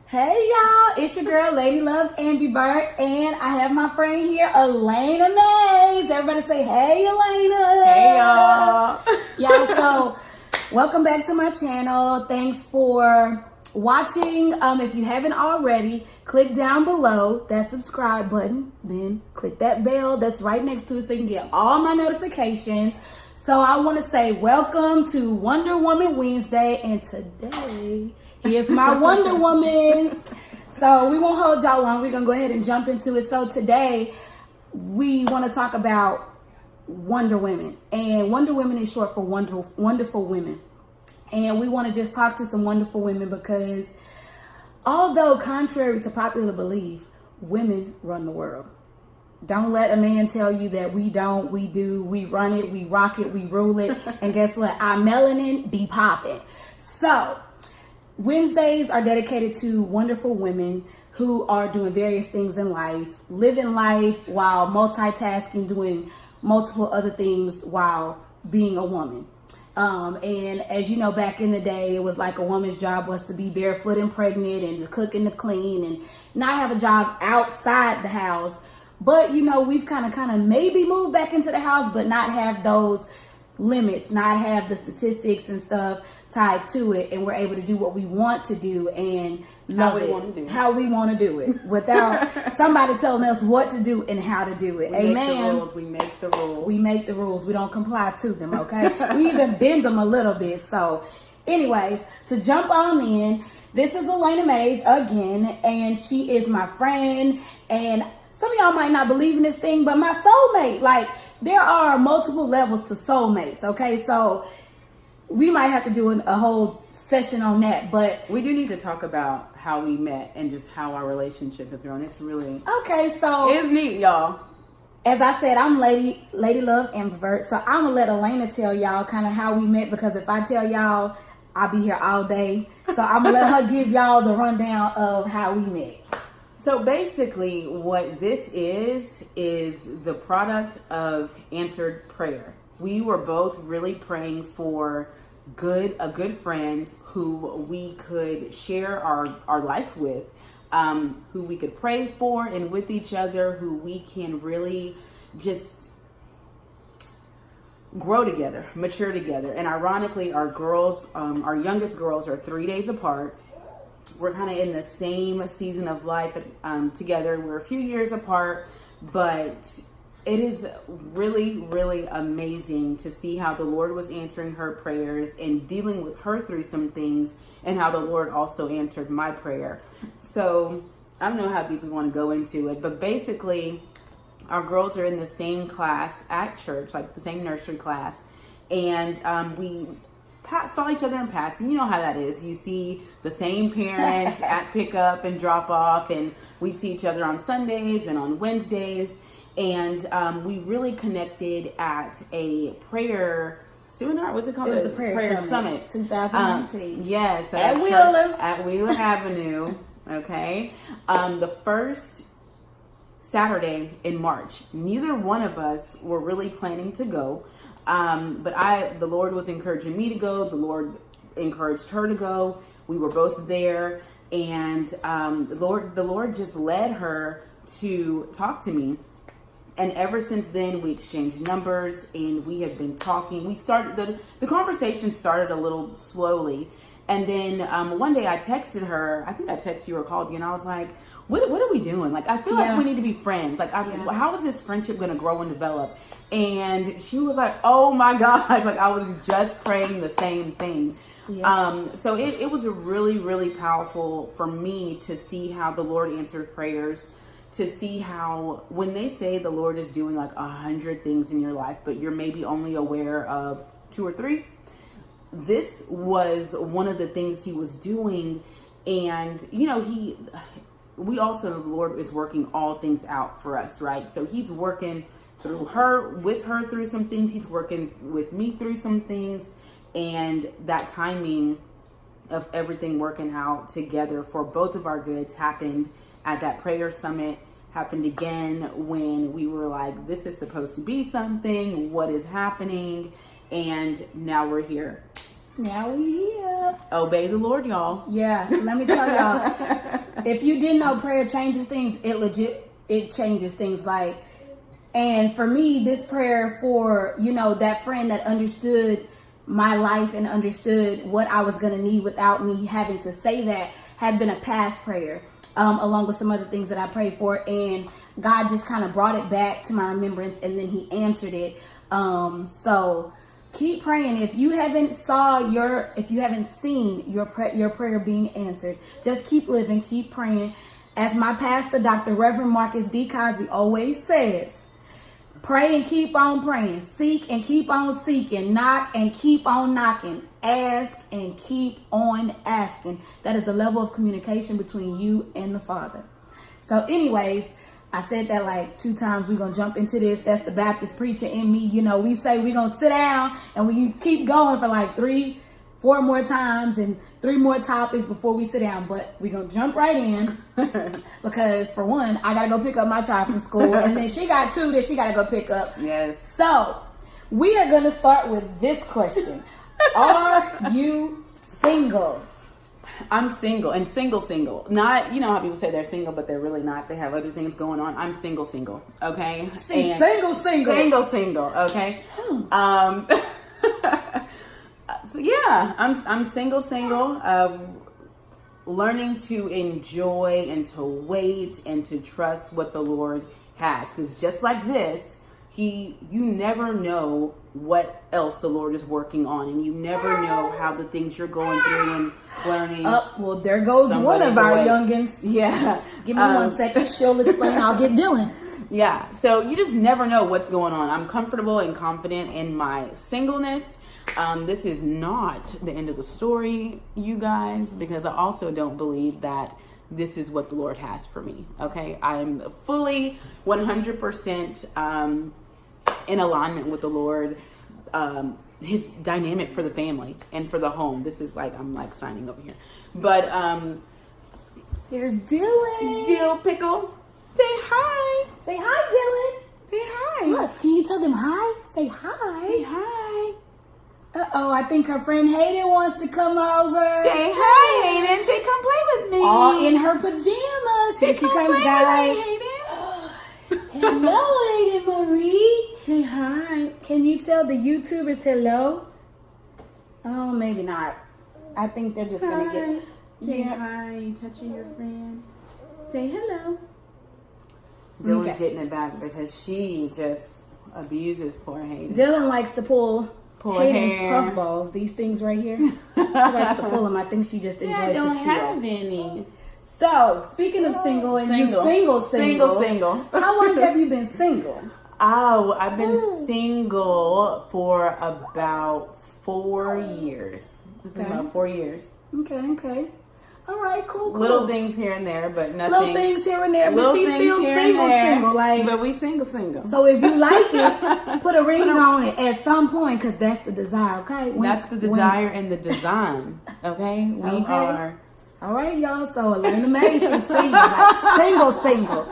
Hey y'all, it's your girl Lady Love Ambi Bird, and I have my friend here, Elena Mays. Everybody say, hey Elena. Hey y'all. Y'all, so welcome back to my channel. Thanks for watching. If you haven't already, click down below that subscribe button, then click that bell that's right next to it so you can get all my notifications. So I want to say welcome to Wonder Woman Wednesday, and today here's my Wonder Woman. So we won't hold y'all long. We're going to go ahead and jump into it. So today we want to talk about Wonder Women. And Wonder Women is short for wonderful women. And we want to just talk to some wonderful women because although contrary to popular belief, women run the world. Don't let a man tell you that we don't, we do, we run it, we rock it, we rule it. And guess what? Our melanin be popping. So Wednesdays are dedicated to wonderful women who are doing various things in life, living life while multitasking, doing multiple other things while being a woman. And as you know, back in the day, it was like a woman's job was to be barefoot and pregnant and to cook and to clean and not have a job outside the house. But, you know, we've kind of maybe moved back into the house, but not have those limits, not have the statistics and stuff tied to it, and we're able to do what we want to do and love it how we want to do it without somebody telling us what to do and how to do it. Amen. We make the rules. We make the rules. We don't comply to them, okay? We even bend them a little bit. So anyways, to jump on in, this is Elena Mays again, and she is my friend, and some of y'all might not believe in this thing, but my soulmate. Like, there are multiple levels to soulmates, okay? So we might have to do a whole session on that, but we do need to talk about how we met and just how our relationship has grown. It's really okay. So it's neat, y'all. As I said, I'm Lady Love Ambivert, so I'm gonna let Elena tell y'all kind of how we met, because if I tell y'all, I'll be here all day. So I'm gonna let her give y'all the rundown of how we met. So basically, what this is the product of answered prayer. We were both really praying for a good friend who we could share our life with, who we could pray for and with each other, who we can really just grow together, mature together. And ironically, our girls, our youngest girls are 3 days apart. We're kind of in the same season of life together. We're a few years apart, but it is really, really amazing to see how the Lord was answering her prayers and dealing with her through some things, and how the Lord also answered my prayer. So I don't know how deep we want to go into it, but basically our girls are in the same class at church, like the same nursery class. And we saw each other in passing. You know how that is. You see the same parents at pickup and drop off, and we see each other on Sundays and on Wednesdays. And we really connected at a prayer seminar. What's it called? It was a prayer summit 2019. Yes. At Wheeler. At Wheeler Avenue. Okay. The first Saturday in March. Neither one of us were really planning to go. But the Lord was encouraging me to go. The Lord encouraged her to go. We were both there. And the Lord just led her to talk to me. And ever since then, we exchanged numbers and we have been talking. We started, the conversation started a little slowly. And then one day I texted her, I think I texted you or called you, and I was like, what are we doing? Like, I feel like we need to be friends. Like, how is this friendship going to grow and develop? And she was like, oh my God, like I was just praying the same thing. Yeah. So it was a really, really powerful for me to see how the Lord answered prayers, to see how when they say the Lord is doing like 100 things in your life, but you're maybe only aware of 2 or 3. This was one of the things he was doing. And, you know, the Lord is working all things out for us, right? So he's working with her through some things. He's working with me through some things. And that timing of everything working out together for both of our goods happened at that prayer summit, happened again when we were like, this is supposed to be something, what is happening? And now we're here. Now we here. Obey the Lord, y'all. Yeah, let me tell y'all. If you didn't know prayer changes things, it changes things. Like, and for me, this prayer for, that friend that understood my life and understood what I was going to need without me having to say that had been a past prayer, along with some other things that I prayed for. And God just kind of brought it back to my remembrance, and then he answered it. So keep praying. If you haven't seen your prayer being answered, just keep living, keep praying. As my pastor, Dr. Reverend Marcus D. Cosby, always says, pray and keep on praying. Seek and keep on seeking. Knock and keep on knocking. Ask and keep on asking. That is the level of communication between you and the Father. So anyways, I said that like 2 times. We're going to jump into this. That's the Baptist preacher in me. We say we're going to sit down and we keep going for like 3, 4 more times and 3 more topics before we sit down. But we're going to jump right in because for one, I got to go pick up my child from school. And then she got 2 that she got to go pick up. Yes. So we are going to start with this question. Are you single? I'm single, and single. Not, how people say they're single, but they're really not. They have other things going on. I'm single, okay? She's single. Single, okay? So yeah, I'm single, learning to enjoy and to wait and to trust what the Lord has. Because just like this, you never know what else the Lord is working on, and you never know how the things you're going through and learning. Well, there goes one of our youngins. Yeah. Give me 1 second. She'll explain. I'll get Dylan. Yeah. So you just never know what's going on. I'm comfortable and confident in my singleness. This is not the end of the story, you guys, because I also don't believe that this is what the Lord has for me. Okay. I'm fully 100% in alignment with the Lord, his dynamic for the family and for the home. This is like, I'm like signing over here, but here's Dylan. Dill Pickle, say hi. Say hi, Dylan. Say hi. Look, can you tell them hi? Say hi. Say hi. Uh-oh, I think her friend Hayden wants to come over. Say hi, Hayden. Say, come play with me. All in her pajamas. Here she comes, guys. Hello, Hayden Marie. Say hi. Can you tell the YouTubers hello? Oh, maybe not. I think they're just going to get... Say hi. You touching your friend. Say hello. Dylan's getting it back because she just abuses poor Hayden. Dylan likes to pull Hayden's hair. puffballs. These things right here. She likes to pull them. I think she just enjoys the feel. I don't have any. So, speaking of single, and you single. How long have you been single? Oh, I've been single for about 4 years. It's been about 4 years. Okay. All right, cool. Little things here and there, but nothing. Little things here and there, but she's still single. Like, but we single. So if you like it, put a ring on it at some point, because that's the desire. Okay, that's the desire and the design. Okay, we are. All right, y'all. So Elena Mae, she's single, like single.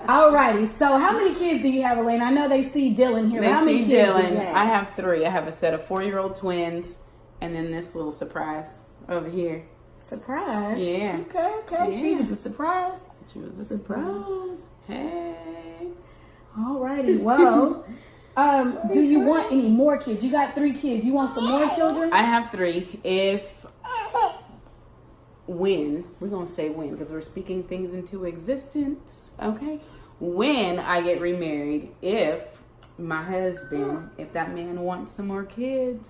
All righty. So how many kids do you have, Elena? I know they see Dylan here. How many kids do you have? I have 3. I have a set of 4-year-old twins, and then this little surprise over here. Surprise? Yeah. Okay. Yeah. She was a surprise. She was a surprise. Hey. All righty. Well, do you want any more kids? You got 3 kids. You want some more children? I have 3. When, we're going to say when, because we're speaking things into existence, okay? When I get remarried, if my husband, if that man wants some more kids,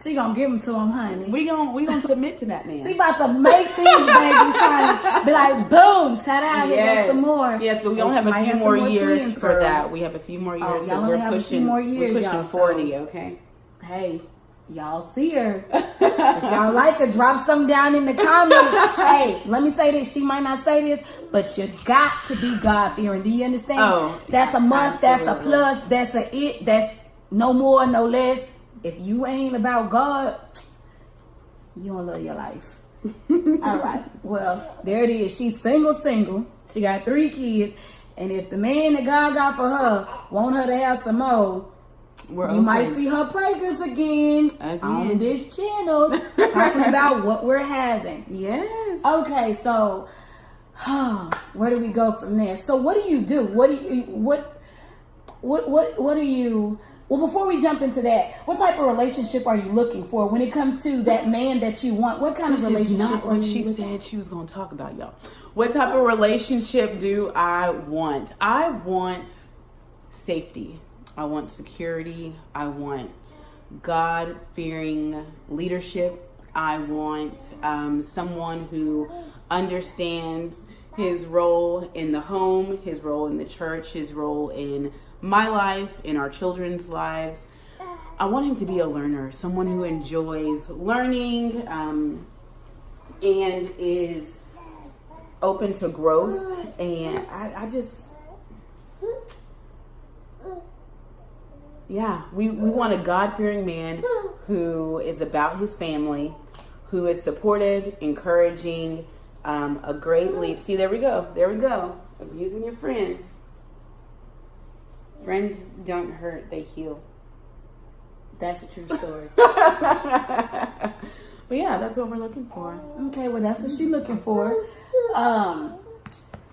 she gonna give them to him, honey. We gonna submit to that man. She about to make these babies, honey. Be like, boom, ta-da, here goes some more. Yes, but we only have a few more years for that. We have a few more years because we're pushing 40, okay? Hey, y'all see her. If y'all like her, drop something down in the comments. Hey, let me say this. She might not say this, but you got to be God-fearing. Do you understand? Oh, that's a must. Absolutely. That's a plus. That's a it. That's no more, no less. If you ain't about God, you don't love your life. All right. Well, there it is. She's single. She got 3 kids. And if the man that God got for her want her to have some more, We're You open. might see her preggers again on Again. this channel, talking about what we're having. Yes. Okay, so where do we go from there? So what do you do? What do you? Well, before we jump into that, what type of relationship are you looking for when it comes to that man that you want? What kind of This is relationship not are what you she looking said she was going to talk about, y'all. What type of relationship do I want? I want safety. I want security. I want God-fearing leadership. I want someone who understands his role in the home, his role in the church, his role in my life, in our children's lives. I want him to be a learner, someone who enjoys learning and is open to growth. And I just, yeah, we want a God-fearing man who is about his family, who is supportive, encouraging, a great lead. See, there we go. Abusing your friend. Friends don't hurt, they heal. That's a true story. But yeah, that's what we're looking for. Okay, well, that's what she's looking for.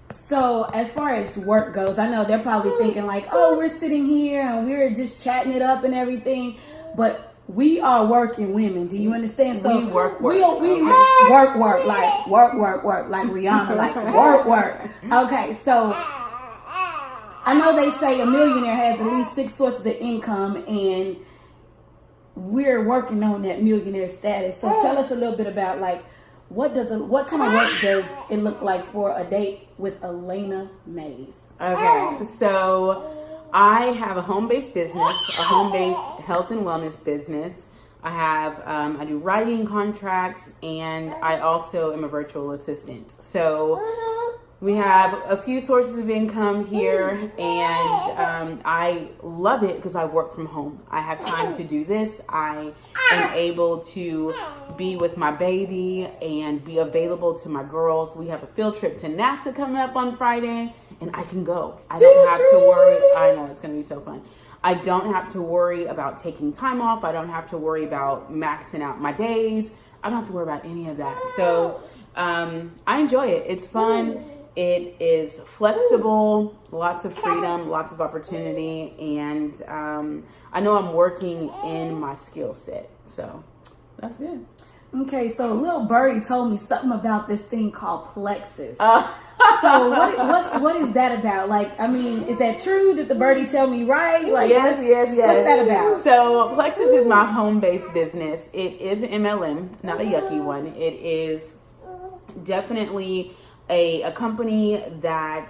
So as far as work goes, I know they're probably thinking like, oh, we're sitting here and we're just chatting it up and everything, but we are working women. Do you understand? So we work. We work, like work, like Rihanna, like work. Okay, so I know they say a millionaire has at least 6 sources of income, and we're working on that millionaire status. So tell us a little bit about like what kind of work does it look like for a date with Elena Mays? Okay, so I have a home-based business, a home-based health and wellness business. I have I do writing contracts, and I also am a virtual assistant. So we have a few sources of income here, and I love it because I work from home. I have time to do this. I am able to be with my baby and be available to my girls. We have a field trip to NASA coming up on Friday, and I can go. I don't have to worry. I know, it's going to be so fun. I don't have to worry about taking time off. I don't have to worry about maxing out my days. I don't have to worry about any of that. So I enjoy it. It's fun. It is flexible, lots of freedom, lots of opportunity, and I know I'm working in my skill set, so that's good. Okay, so Lil Birdie told me something about this thing called Plexus. So what is that about? Like, I mean, is that true? Did the birdie tell me right? Like, yes. What's that about? So Plexus is my home-based business. It is an MLM, not a yucky one. It is definitely a company that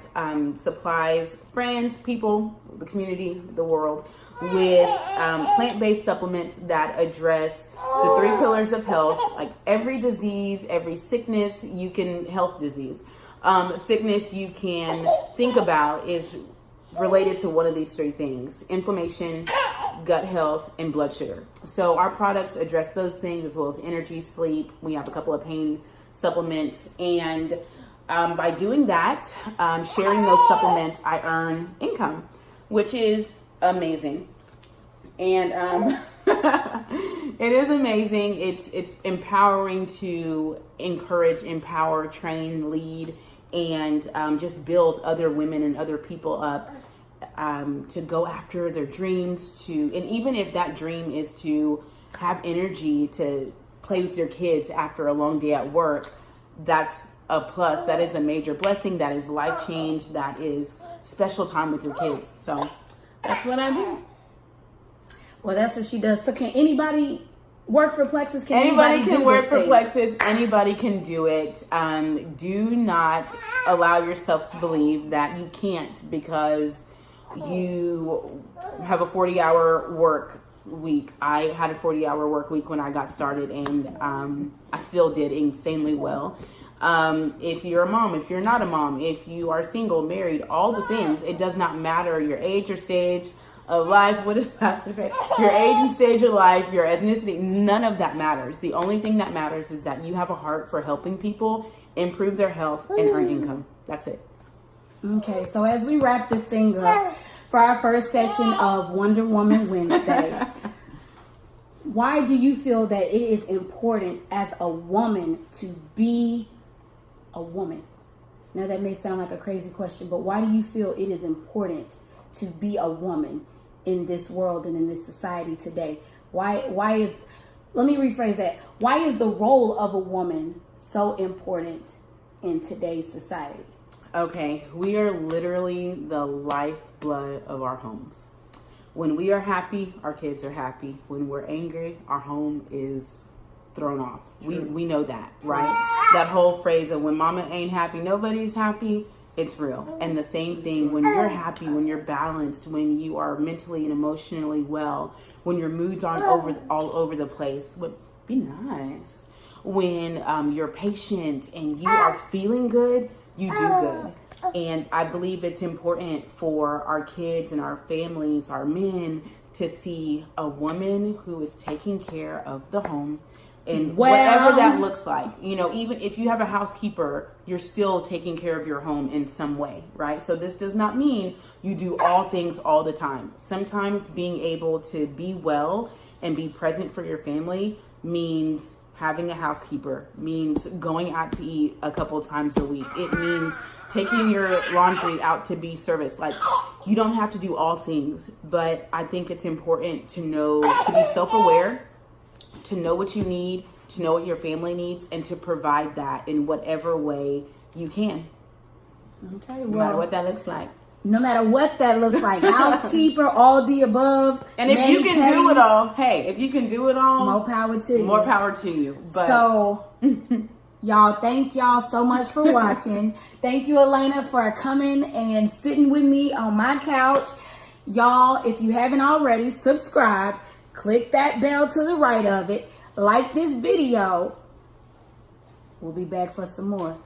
supplies friends, people, the community, the world with plant-based supplements that address the 3 pillars of health, like every disease, every sickness, health disease. Sickness you can think about is related to one of these 3 things: inflammation, gut health, and blood sugar. So our products address those things, as well as energy, sleep. We have a couple of pain supplements, and by doing that, sharing those supplements, I earn income, which is amazing. And it is amazing. It's empowering to encourage, empower, train, lead, and just build other women and other people up to go after their dreams. And even if that dream is to have energy to play with your kids after a long day at work, that's a plus. That is a major blessing. That is life change. That is special time with your kids. So that's what I do. Well, that's what she does. So can anybody work for Plexus? Anybody can work for thing? Plexus. Anybody can do it. Do not allow yourself to believe that you can't because you have a 40-hour work week. I had a 40-hour work week when I got started, and I still did insanely well. If you're a mom, if you're not a mom, if you are single, married, all the things, it does not matter your age or stage of life. What does Pastor say? Your age and stage of life, your ethnicity, none of that matters. The only thing that matters is that you have a heart for helping people improve their health and earn income. That's it. Okay, so as we wrap this thing up, for our first session of Wonder Woman Wednesday. Why do you feel that it is important as a woman to be a woman? Now that may sound like a crazy question, but why do you feel it is important to be a woman in this world and in this society today? Why is, let me rephrase that. Why is the role of a woman so important in today's society? Okay, we are literally the lifeblood of our homes. When we are happy, our kids are happy. When we're angry, our home is thrown off. We know that, right? That whole phrase of when mama ain't happy, nobody's happy, it's real. And the same thing when you're happy, when you're balanced, when you are mentally and emotionally well, when your moods aren't all over the place, be nice. When you're patient and you are feeling good, you do good. And I believe it's important for our kids and our families, our men, to see a woman who is taking care of the home and whatever that looks like. You know, even if you have a housekeeper, you're still taking care of your home in some way, right? So this does not mean you do all things all the time. Sometimes being able to be well and be present for your family means having a housekeeper, means going out to eat a couple times a week. It means taking your laundry out to be serviced. Like, you don't have to do all things, but I think it's important to know, to be self-aware, to know what you need, to know what your family needs, and to provide that in whatever way you can. Okay, No matter what that looks like. No matter what that looks like, housekeeper, all the above. And if you can do it all, hey, if you can do it all, more power to you. More power to you. But so, y'all, thank y'all so much for watching. Thank you, Elena, for coming and sitting with me on my couch. Y'all, if you haven't already, subscribe. Click that bell to the right of it. Like this video. We'll be back for some more.